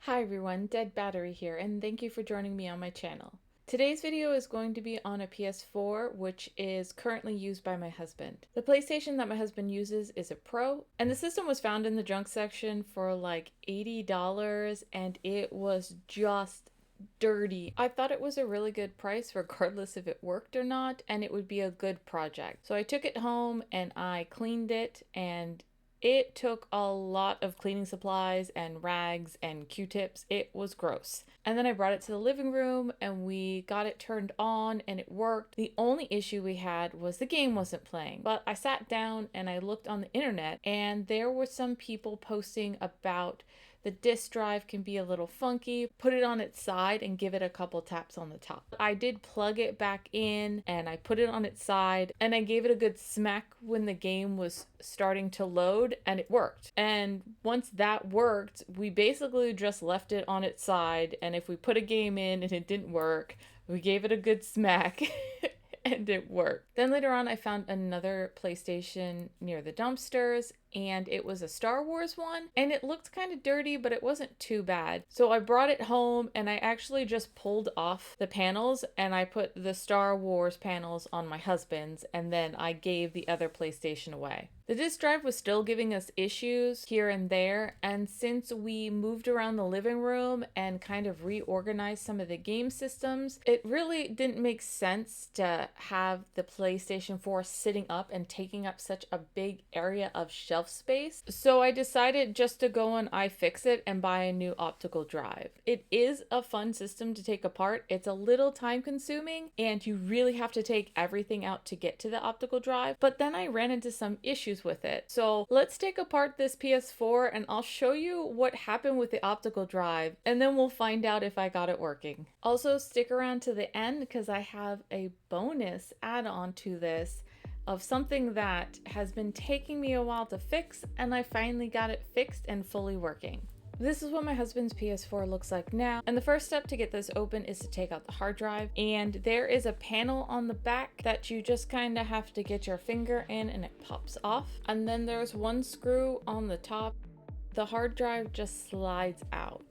Hi everyone, Dead Battery here, and thank you for joining me on my channel. Today's video is going to be on a PS4, which is currently used by my husband. The PlayStation that my husband uses is a Pro, and the system was found in the junk section for like $80, and it was just dirty. I thought it was a really good price regardless if it worked or not, and it would be a good project. So I took it home and I cleaned it, and it took a lot of cleaning supplies and rags and Q-tips. It was gross. And then I brought it to the living room and we got it turned on and it worked. The only issue we had was the game wasn't playing. But I sat down and I looked on the internet and there were some people posting about the disk drive can be a little funky. Put it on its side and give it a couple taps on the top. I did plug it back in and I put it on its side and I gave it a good smack when the game was starting to load and it worked. And once that worked, we basically just left it on its side, and if we put a game in and it didn't work, we gave it a good smack and it worked. Then later on I found another PlayStation near the dumpsters and it was a Star Wars one and it looked kind of dirty, but it wasn't too bad. So I brought it home and I actually just pulled off the panels and I put the Star Wars panels on my husband's, and then I gave the other PlayStation away. The disk drive was still giving us issues here and there, and since we moved around the living room and kind of reorganized some of the game systems, it really didn't make sense to have the PlayStation 4 sitting up and taking up such a big area of shelf space. So I decided just to go on iFixit and buy a new optical drive. It is a fun system to take apart. It's a little time consuming and you really have to take everything out to get to the optical drive, but then I ran into some issues with it. So let's take apart this PS4 and I'll show you what happened with the optical drive, and then we'll find out if I got it working. Also stick around to the end because I have a bonus add-on to this of something that has been taking me a while to fix, and I finally got it fixed and fully working. This is what my husband's PS4 looks like now, and the first step to get this open is to take out the hard drive, and there is a panel on the back that you just kind of have to get your finger in and it pops off, and then there's one screw on the top. The hard drive just slides out.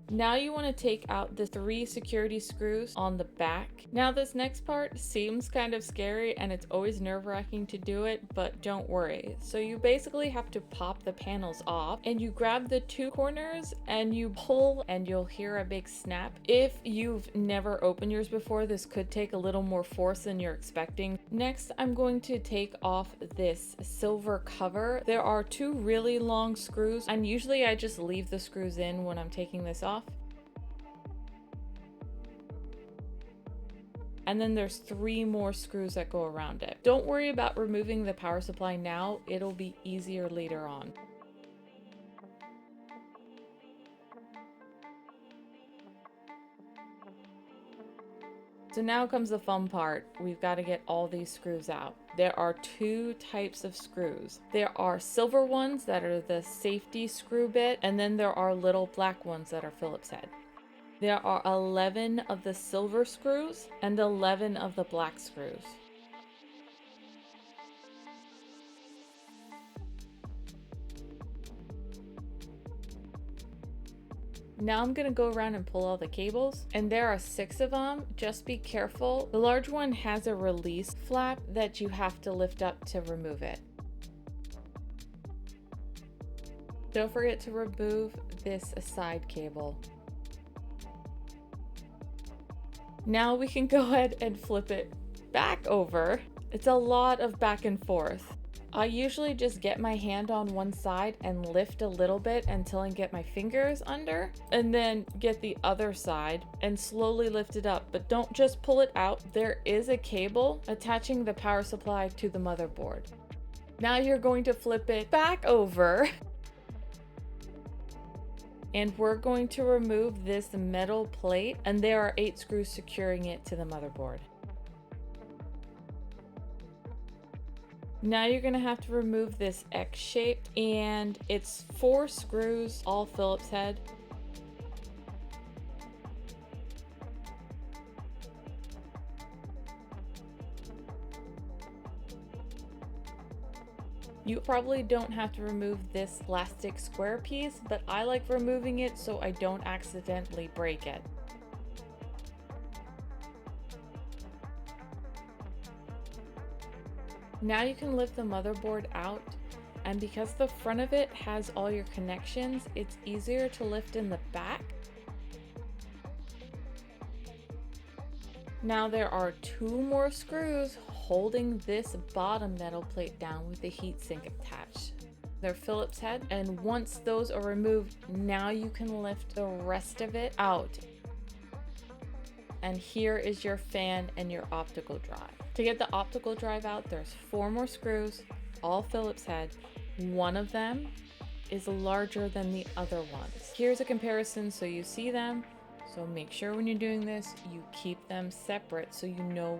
Now you want to take out the 3 security screws on the back. Now this next part seems kind of scary and it's always nerve-wracking to do it, but don't worry. So you basically have to pop the panels off and you grab the 2 corners and you pull and you'll hear a big snap. If you've never opened yours before, this could take a little more force than you're expecting. Next, I'm going to take off this silver cover. There are 2 really long screws, and usually I just leave the screws in when I'm taking this off. And then there's 3 more screws that go around it. Don't worry about removing the power supply now, it'll be easier later on. So now comes the fun part. We've got to get all these screws out. There are 2 types of screws. There are silver ones that are the safety screw bit, and then there are little black ones that are Phillips head. There are 11 of the silver screws and 11 of the black screws. Now I'm gonna go around and pull all the cables, and there are 6 of them. Just be careful. The large one has a release flap that you have to lift up to remove it. Don't forget to remove this side cable. Now we can go ahead and flip it back over. It's a lot of back and forth. I usually just get my hand on one side and lift a little bit until I get my fingers under, and then get the other side and slowly lift it up, but don't just pull it out. There is a cable attaching the power supply to the motherboard. Now you're going to flip it back over. And we're going to remove this metal plate, and there are 8 screws securing it to the motherboard. Now you're going to have to remove this X shape, and it's 4 screws, all Phillips head. You probably don't have to remove this plastic square piece, but I like removing it so I don't accidentally break it. Now you can lift the motherboard out, and because the front of it has all your connections, it's easier to lift in the back. Now there are 2 more screws holding this bottom metal plate down with the heatsink attached. They're Phillips head, and once those are removed, now you can lift the rest of it out. And here is your fan and your optical drive. To get the optical drive out, there's 4 more screws, all Phillips head. One of them is larger than the other ones. Here's a comparison so you see them. So make sure when you're doing this, you keep them separate so you know.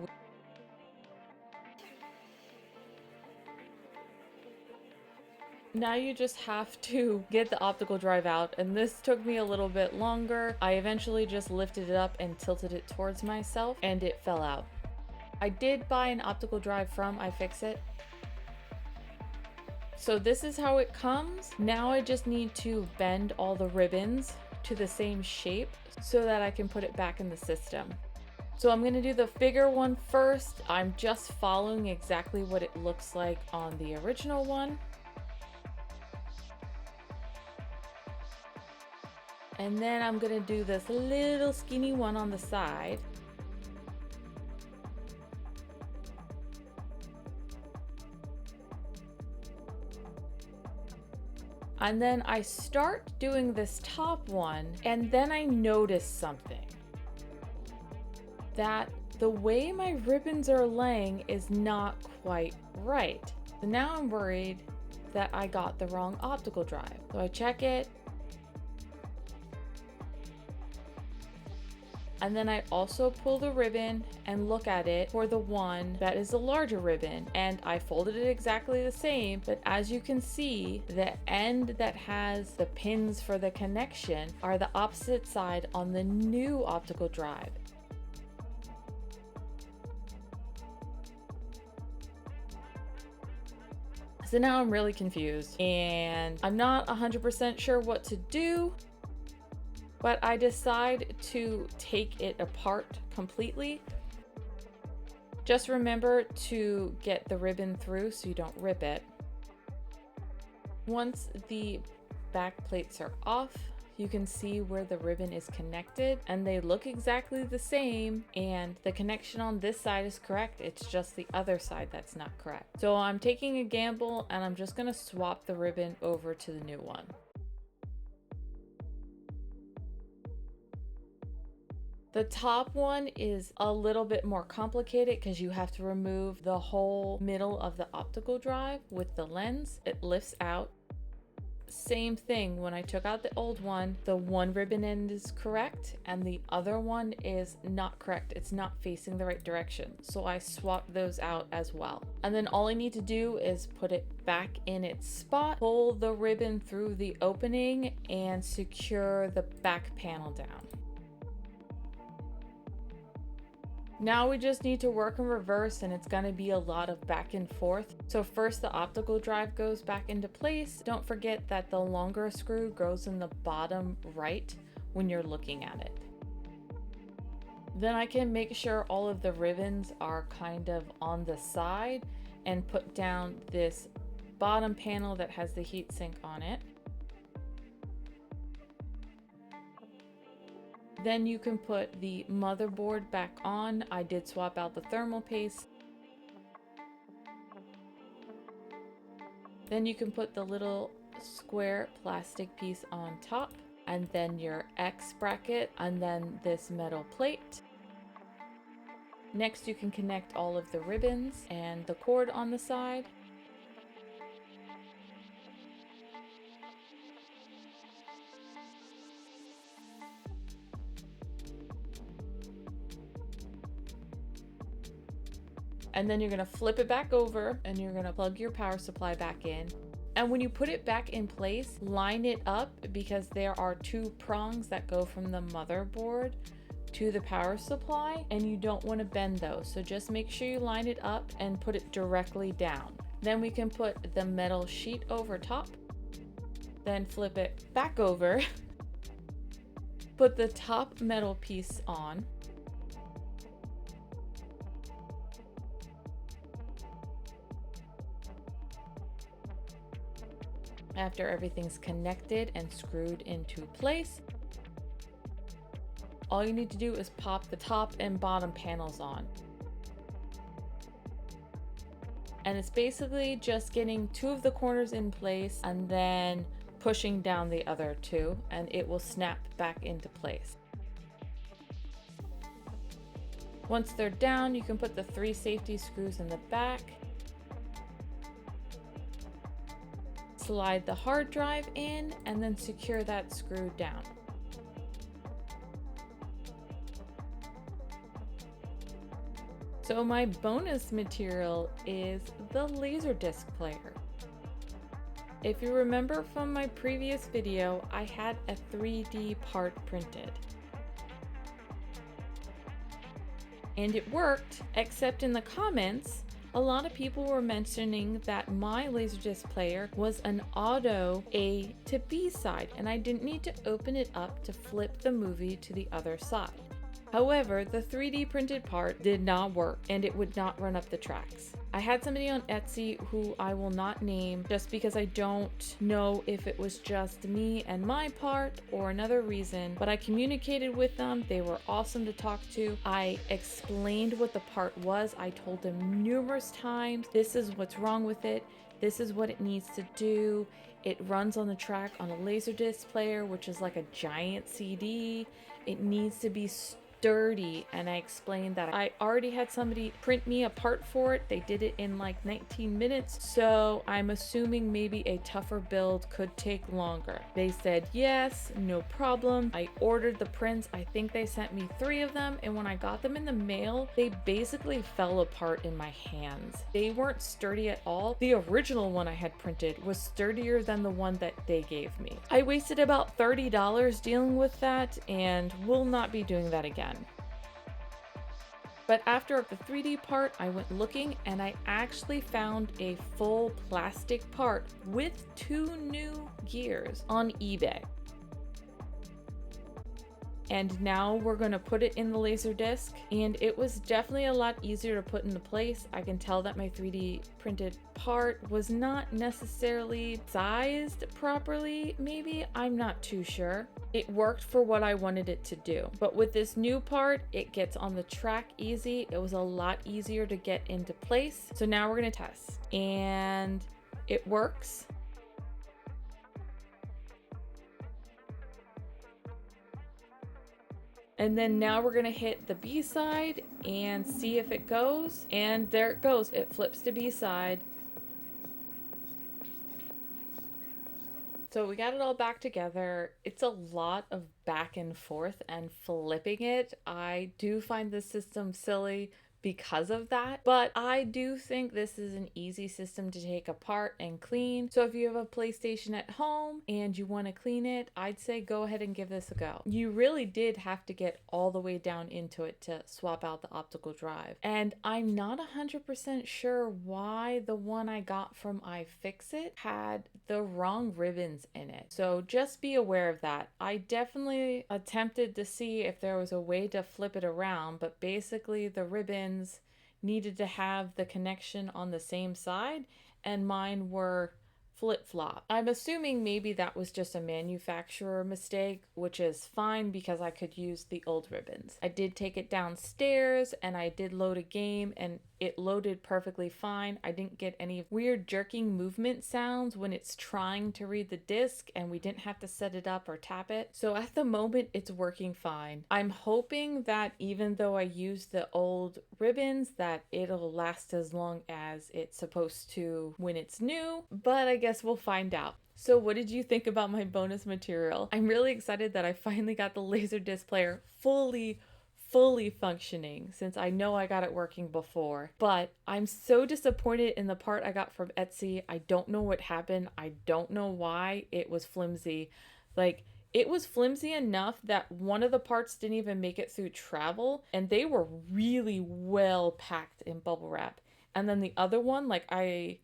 Now you just have to get the optical drive out, and this took me a little bit longer. I eventually just lifted it up and tilted it towards myself, and it fell out. I did buy an optical drive from iFixit. So this is how it comes. Now I just need to bend all the ribbons to the same shape so that I can put it back in the system. So I'm gonna do the bigger one first. I'm just following exactly what it looks like on the original one. And then I'm gonna do this little skinny one on the side. And then I start doing this top one, and then I notice something. That the way my ribbons are laying is not quite right. So now I'm worried that I got the wrong optical drive. So I check it. And then I also pull the ribbon and look at it for the one that is the larger ribbon, and I folded it exactly the same, but as you can see, the end that has the pins for the connection are the opposite side on the new optical drive. So now I'm really confused and I'm not 100% sure what to do. But I decide to take it apart completely. Just remember to get the ribbon through so you don't rip it. Once the back plates are off, you can see where the ribbon is connected and they look exactly the same, and the connection on this side is correct. It's just the other side that's not correct. So I'm taking a gamble and I'm just gonna swap the ribbon over to the new one. The top one is a little bit more complicated because you have to remove the whole middle of the optical drive with the lens. It lifts out. Same thing, when I took out the old one, the one ribbon end is correct and the other one is not correct. It's not facing the right direction. So I swapped those out as well. And then all I need to do is put it back in its spot, pull the ribbon through the opening, and secure the back panel down. Now we just need to work in reverse, and it's going to be a lot of back and forth. So first the optical drive goes back into place. Don't forget that the longer screw goes in the bottom right when you're looking at it. Then I can make sure all of the ribbons are kind of on the side and put down this bottom panel that has the heatsink on it. Then you can put the motherboard back on. I did swap out the thermal paste. Then you can put the little square plastic piece on top, and then your X bracket, and then this metal plate. Next, you can connect all of the ribbons and the cord on the side. And then you're gonna flip it back over and you're gonna plug your power supply back in. And when you put it back in place, line it up, because there are 2 prongs that go from the motherboard to the power supply, and you don't want to bend those. So just make sure you line it up and put it directly down. Then we can put the metal sheet over top, then flip it back over, put the top metal piece on, after everything's connected and screwed into place, all you need to do is pop the top and bottom panels on. And it's basically just getting 2 of the corners in place and then pushing down the other 2, and it will snap back into place. Once they're down, you can put the 3 safety screws in the back, slide the hard drive in, and then secure that screw down. So my bonus material is the Laserdisc Player. If you remember from my previous video, I had a 3D part printed. And it worked, except in the comments, a lot of people were mentioning that my Laserdisc Player was an auto A to B side, and I didn't need to open it up to flip the movie to the other side. However, the 3D printed part did not work, and it would not run up the tracks. I had somebody on Etsy who I will not name just because I don't know if it was just me and my part or another reason, but I communicated with them. They were awesome to talk to. I explained what the part was. I told them numerous times, this is what's wrong with it. This is what it needs to do. It runs on the track on a Laserdisc player, which is like a giant CD. It needs to be sturdy, and I explained that I already had somebody print me a part for it. They did it in like 19 minutes, so I'm assuming maybe a tougher build could take longer. They said yes, no problem. I ordered the prints. I think they sent me 3 of them, and when I got them in the mail, they basically fell apart in my hands. They weren't sturdy at all. The original one I had printed was sturdier than the one that they gave me. I wasted about $30 dealing with that, and will not be doing that again. But after the 3D part, I went looking and I actually found a full plastic part with 2 new gears on eBay. And now we're going to put it in the Laserdisc, and it was definitely a lot easier to put into place. I can tell that my 3D printed part was not necessarily sized properly, maybe, I'm not too sure. It worked for what I wanted it to do. But with this new part, it gets on the track easy. It was a lot easier to get into place. So now we're going to test, and it works. And then now we're gonna hit the B side and see if it goes. And there it goes, it flips to B side. So we got it all back together. It's a lot of back and forth and flipping it. I do find this system silly because of that, but I do think this is an easy system to take apart and clean. So if you have a PlayStation at home and you want to clean it, I'd say go ahead and give this a go. You really did have to get all the way down into it to swap out the optical drive. And I'm not 100% sure why the one I got from iFixit had the wrong ribbons in it. So just be aware of that. I definitely attempted to see if there was a way to flip it around, but basically the ribbons needed to have the connection on the same side, and mine were flip-flop. I'm assuming maybe that was just a manufacturer mistake, which is fine because I could use the old ribbons. I did take it downstairs and I did load a game, and it loaded perfectly fine. I didn't get any weird jerking movement sounds when it's trying to read the disc, and we didn't have to set it up or tap it. So at the moment, it's working fine. I'm hoping that even though I used the old ribbons, that it'll last as long as it's supposed to when it's new, but I guess we'll find out. So what did you think about my bonus material? I'm really excited that I finally got the Laserdisc player fully functioning, since I know I got it working before. But I'm so disappointed in the part I got from Etsy. I don't know what happened. I don't know why it was flimsy. Like, it was flimsy enough that one of the parts didn't even make it through travel, and they were really well packed in bubble wrap. And then the other one, like, I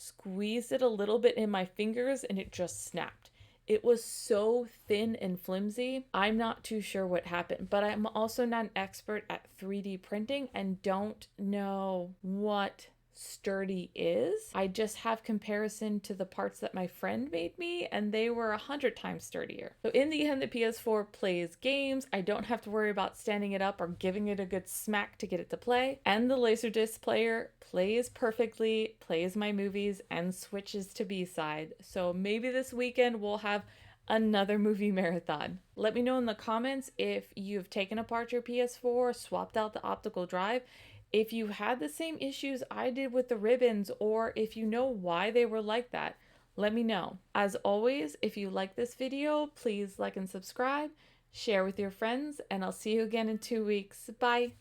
squeezed it a little bit in my fingers and it just snapped. It was so thin and flimsy. I'm not too sure what happened, but I'm also not an expert at 3D printing and don't know what sturdy is. I just have comparison to the parts that my friend made me, and they were 100 times sturdier. So in the end, the PS4 plays games. I don't have to worry about standing it up or giving it a good smack to get it to play. And the Laserdisc player plays perfectly, plays my movies, and switches to B-side. So maybe this weekend we'll have another movie marathon. Let me know in the comments if you've taken apart your PS4, swapped out the optical drive, if you had the same issues I did with the ribbons, or if you know why they were like that. Let me know. As always, if you like this video, please like and subscribe, share with your friends, and I'll see you again in 2 weeks. Bye!